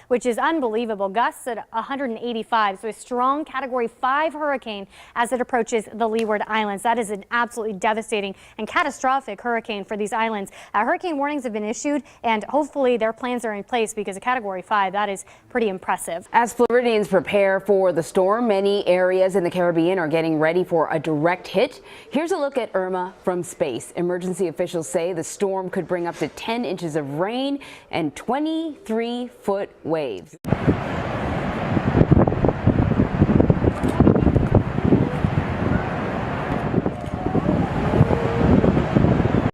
which is unbelievable. Gusts at 185, so a strong Category 5 hurricane as it approaches the Leeward Islands. That is an absolutely devastating and catastrophic hurricane for these islands. Hurricane warnings have been issued, and hopefully their plans are in place because a Category 5, that is pretty impressive. As Floridians prepare for the storm, many areas in the Caribbean are getting ready for a direct hit. Here's a look at Irma from space. Emergency officials say the storm could bring up to 10 inches of rain and 23-foot waves.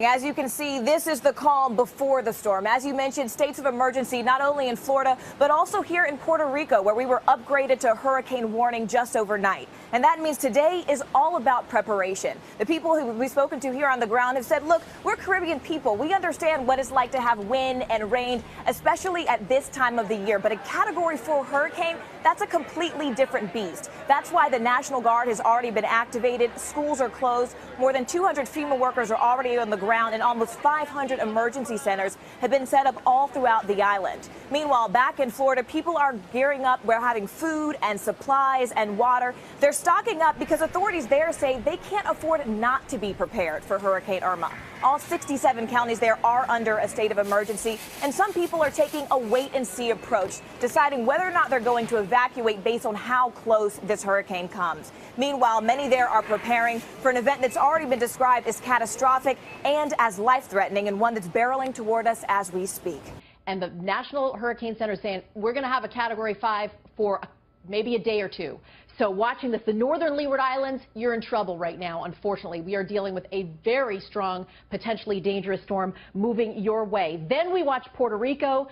As you can see, this is the calm before the storm. As you mentioned, states of emergency not only in Florida, but also here in Puerto Rico, where we were upgraded to hurricane warning just overnight. And that means today is all about preparation. The people who we've spoken to here on the ground have said, look, we're Caribbean people. We understand what it's like to have wind and rain, especially at this time of the year. But a Category 4 hurricane, that's a completely different beast. That's why the National Guard has already been activated. Schools are closed. More than 200 FEMA workers are already on the ground, and almost 500 emergency centers have been set up all throughout the island. Meanwhile, back in Florida, people are gearing up. We're having food and supplies and water. They're stocking up because authorities there say they can't afford not to be prepared for Hurricane Irma. All 67 counties there are under a state of emergency, and some people are taking a wait-and-see approach, deciding whether or not they're going to evacuate based on how close this hurricane comes. Meanwhile, many there are preparing for an event that's already been described as catastrophic and as life-threatening, and one that's barreling toward us as we speak. And the National Hurricane Center is saying we're going to have a Category 5 for maybe a day or two. So watching this, the northern Leeward Islands, you're in trouble right now, unfortunately. We are dealing with a very strong, potentially dangerous storm moving your way. Then we watch Puerto Rico,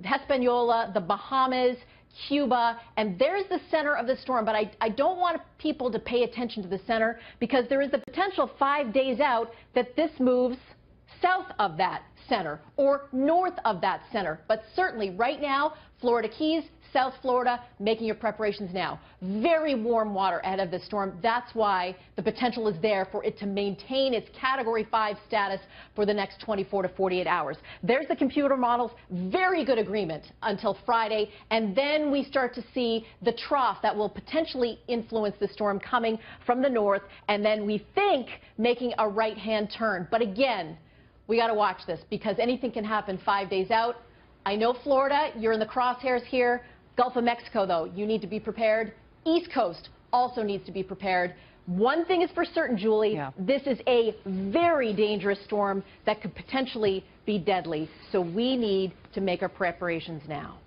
Hispaniola, the Bahamas, Cuba, and there's the center of the storm. But I don't want people to pay attention to the center because there is the potential 5 days out that this moves south of that center or north of that center. But certainly right now, Florida Keys, South Florida, making your preparations now. Very warm water ahead of the storm. That's why the potential is there for it to maintain its Category 5 status for the next 24 to 48 hours. There's the computer models. Very good agreement until Friday. And then we start to see the trough that will potentially influence the storm coming from the north. And then we think making a right-hand turn. But again, we got to watch this because anything can happen 5 days out. I know Florida, you're in the crosshairs here. Gulf of Mexico, though, you need to be prepared. East Coast also needs to be prepared. One thing is for certain, Julie, this is a very dangerous storm that could potentially be deadly. So we need to make our preparations now.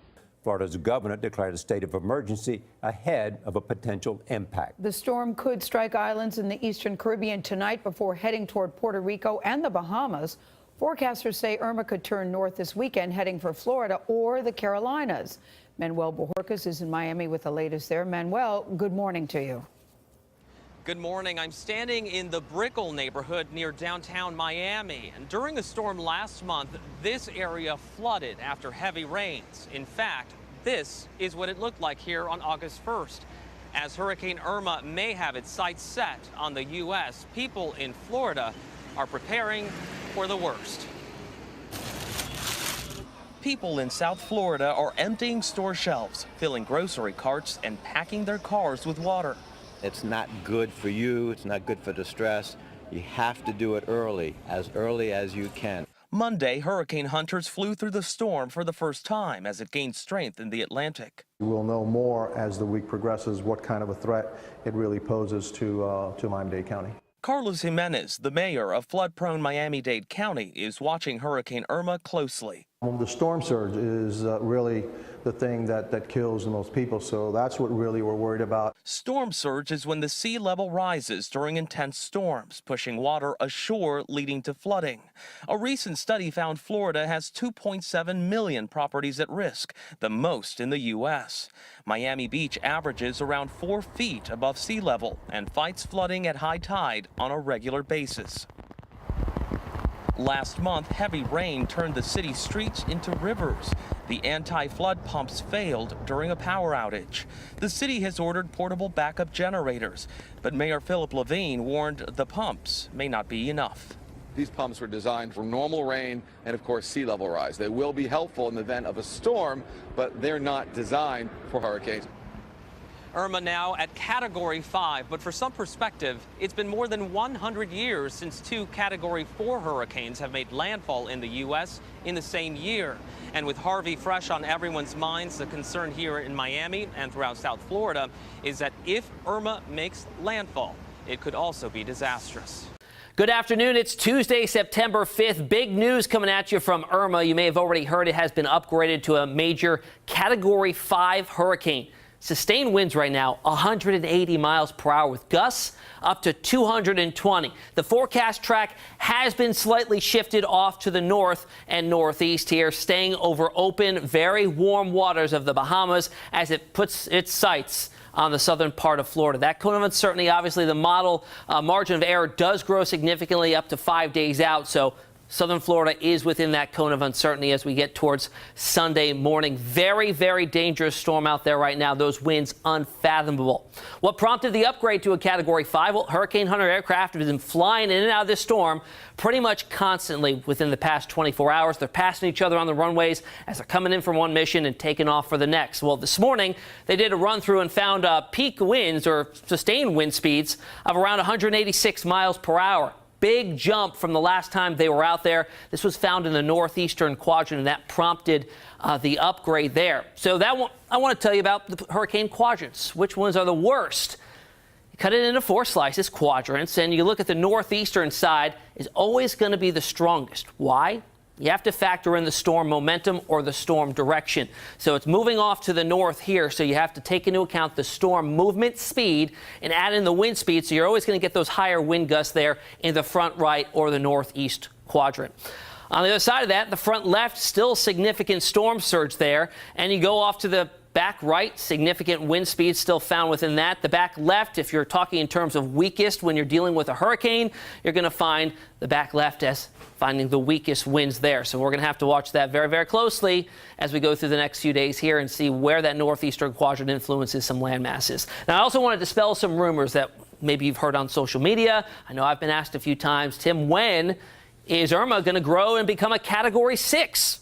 Florida's governor declared a state of emergency ahead of a potential impact. The storm could strike islands in the eastern Caribbean tonight before heading toward Puerto Rico and the Bahamas. Forecasters say Irma could turn north this weekend, heading for Florida or the Carolinas. Manuel Bojorquez is in Miami with the latest there. Manuel, good morning to you. Good morning. I'm standing in the Brickell neighborhood near downtown Miami. And during a storm last month, this area flooded after heavy rains. In fact, this is what it looked like here on August 1st. As Hurricane Irma may have its sights set on the U.S., people in Florida are preparing for the worst. People in South Florida are emptying store shelves, filling grocery carts, and packing their cars with water. It's not good for you. It's not good for the stress. You have to do it early as you can. Monday, hurricane hunters flew through the storm for the first time as it gained strength in the Atlantic. We'll know more as the week progresses what kind of a threat it really poses to Miami-Dade County. Carlos Jimenez, the mayor of flood-prone Miami-Dade County, is watching Hurricane Irma closely. The storm surge is really the thing that kills the most people, so that's what really we're worried about. Storm surge is when the sea level rises during intense storms, pushing water ashore, leading to flooding. A recent study found Florida has 2.7 million properties at risk, the most in the U.S. Miami Beach averages around 4 feet above sea level and fights flooding at high tide on a regular basis. Last month, heavy rain turned the city's streets into rivers. The anti-flood pumps failed during a power outage. The city has ordered portable backup generators, but Mayor Philip Levine warned the pumps may not be enough. These pumps were designed for normal rain and, of course, sea level rise. They will be helpful in the event of a storm, but they're not designed for hurricanes. Irma now at Category 5, but for some perspective, it's been more than 100 years since 2 Category 4 hurricanes have made landfall in the U.S. in the same year. And with Harvey fresh on everyone's minds, the concern here in Miami and throughout South Florida is that if Irma makes landfall, it could also be disastrous. Good afternoon. It's Tuesday, September 5th. Big news coming at you from Irma. You may have already heard it has been upgraded to a major Category 5 hurricane. Sustained winds right now, 180 miles per hour with gusts up to 220. The forecast track has been slightly shifted off to the north and northeast here, staying over open, very warm waters of the Bahamas as it puts its sights on the southern part of Florida. That cone of uncertainty, obviously the model margin of error does grow significantly up to 5 days out. So southern Florida is within that cone of uncertainty as we get towards Sunday morning. Very, very dangerous storm out there right now. Those winds unfathomable. What prompted the upgrade to a Category 5? Well, Hurricane Hunter aircraft have been flying in and out of this storm pretty much constantly within the past 24 hours. They're passing each other on the runways as they're coming in from one mission and taking off for the next. Well, this morning they did a run through and found peak winds or sustained wind speeds of around 186 miles per hour. Big jump from the last time they were out there. This was found in the northeastern quadrant, and that prompted the upgrade there. So I want to tell you about the hurricane quadrants. Which ones are the worst? You cut it into 4 slices, quadrants, and you look at the northeastern side is always going to be the strongest. Why? You have to factor in the storm momentum or the storm direction. So it's moving off to the north here, so you have to take into account the storm movement speed and add in the wind speed, so you're always going to get those higher wind gusts there in the front right or the northeast quadrant. On the other side of that, the front left, still significant storm surge there, and you go off to the back right, significant wind speed still found within that. The back left, if you're talking in terms of weakest when you're dealing with a hurricane, you're going to find the back left as finding the weakest winds there. So we're going to have to watch that very, very closely as we go through the next few days here and see where that northeastern quadrant influences some land masses. Now, I also want to dispel some rumors that maybe you've heard on social media. I know I've been asked a few times, Tim, when is Irma going to grow and become a Category 6?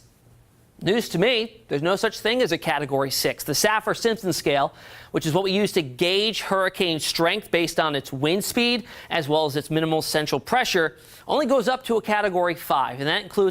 News to me, there's no such thing as a Category 6. The Saffir-Simpson scale, which is what we use to gauge hurricane strength based on its wind speed as well as its minimal central pressure, only goes up to a Category 5, and that includes